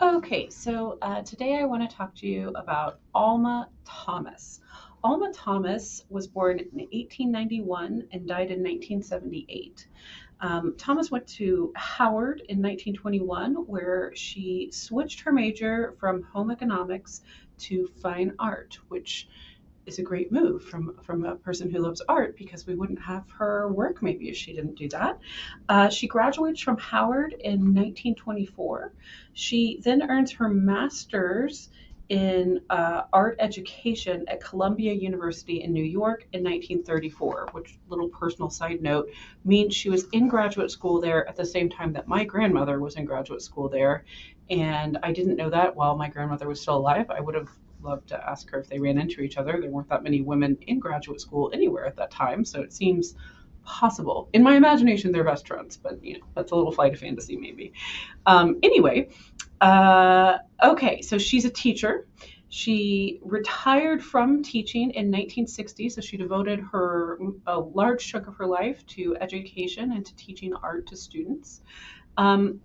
Okay, so today I want to talk to you about Alma Thomas. Alma Thomas was born in 1891 and died in 1978. Thomas went to Howard in 1921, where she switched her major from home economics to fine art, which is a great move from a person who loves art because we wouldn't have her work maybe if she didn't do that. She graduates from Howard in 1924. She then earns her master's in art education at Columbia University in New York in 1934, which, little personal side note, means she was in graduate school there at the same time that my grandmother was in graduate school there. And I didn't know that while my grandmother was still alive. I would have loved to ask her if they ran into each other. There weren't that many women in graduate school anywhere at that time, so it seems possible. In my imagination, they're best friends, but that's a little flight of fantasy, maybe. Anyway, okay, so she's a teacher. She retired from teaching in 1960, so she devoted a large chunk of her life to education and to teaching art to students. Um,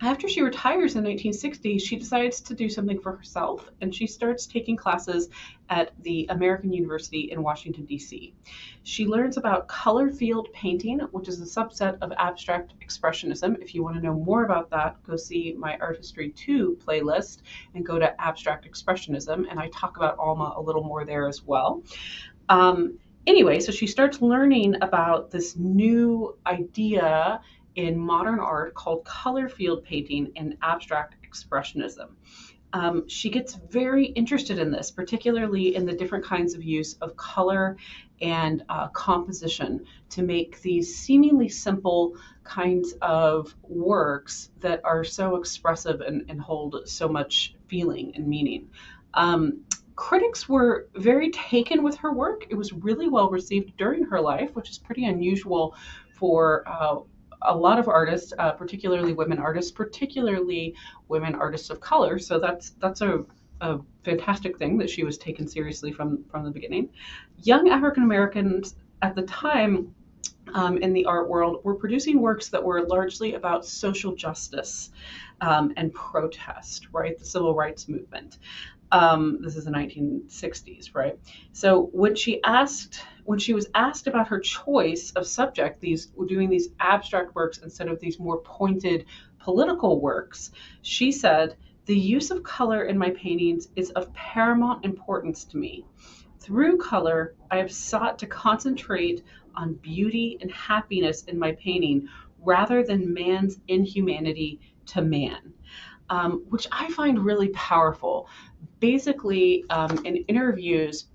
After she retires in 1960, she decides to do something for herself and she starts taking classes at the American University in Washington, D.C. She learns about color field painting, which is a subset of abstract expressionism. If you want to know more about that, go see my Art History 2 playlist and go to Abstract Expressionism, and I talk about Alma a little more there as well. Anyway, so she starts learning about this new idea in modern art called color field painting and abstract expressionism. She gets very interested in this, particularly in the different kinds of use of color and composition to make these seemingly simple kinds of works that are so expressive and hold so much feeling and meaning. Critics were very taken with her work. It was really well received during her life, which is pretty unusual for a lot of artists, particularly women artists of color. So that's a fantastic thing that she was taken seriously from the beginning. Young African Americans at the time in the art world were producing works that were largely about social justice and protest, right? The civil rights movement. This is the 1960s, right? So when she was asked about her choice of subject, doing these abstract works instead of these more pointed political works, she said, "The use of color in my paintings is of paramount importance to me. Through color, I have sought to concentrate on beauty and happiness in my painting rather than man's inhumanity to man." Which I find really powerful. Basically, in interviews,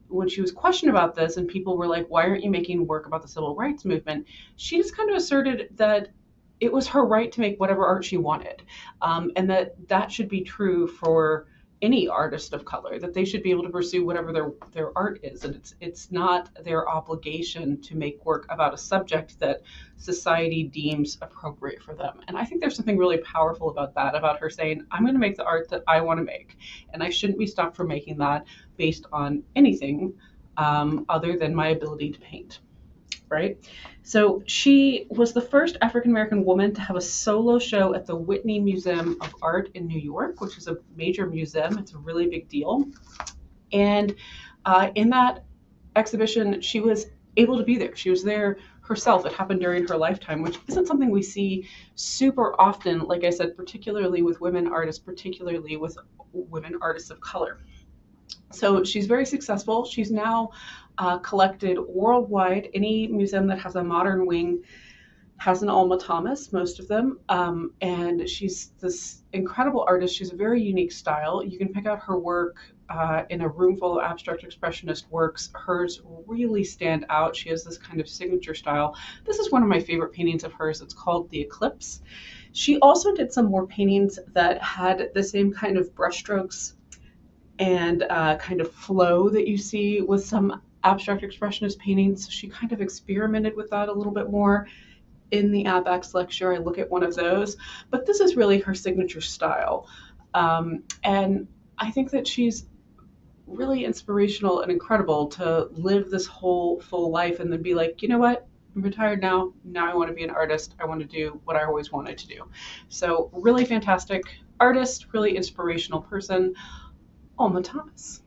when she was questioned about this, and people were like, "Why aren't you making work about the civil rights movement?" She just kind of asserted that it was her right to make whatever art she wanted, and that should be true for any artist of color. That they should be able to pursue whatever their art is, and it's not their obligation to make work about a subject that society deems appropriate for them. And I think there's something really powerful about that, about her saying, "I'm going to make the art that I want to make, and I shouldn't be stopped from making that based on anything other than my ability to paint." Right? So she was the first African American woman to have a solo show at the Whitney Museum of Art in New York, which is a major museum. It's a really big deal. And in that exhibition, she was able to be there. She was there herself. It happened during her lifetime, which isn't something we see super often, like I said, particularly with women artists, particularly with women artists of color. So she's very successful. She's now collected worldwide. Any museum that has a modern wing has an Alma Thomas, most of them. And she's this incredible artist. She's a very unique style. You can pick out her work in a room full of abstract expressionist works. Hers really stand out. She has this kind of signature style. This is one of my favorite paintings of hers. It's called The Eclipse. She also did some more paintings that had the same kind of brushstrokes and kind of flow that you see with some abstract expressionist paintings. She kind of experimented with that a little bit more. In the ABAX lecture, I look at one of those, but this is really her signature style. And I think that she's really inspirational and incredible to live this whole full life and then be like, you know what? I'm retired now. Now I want to be an artist. I want to do what I always wanted to do. So really fantastic. artist, really inspirational person, Alma Thomas.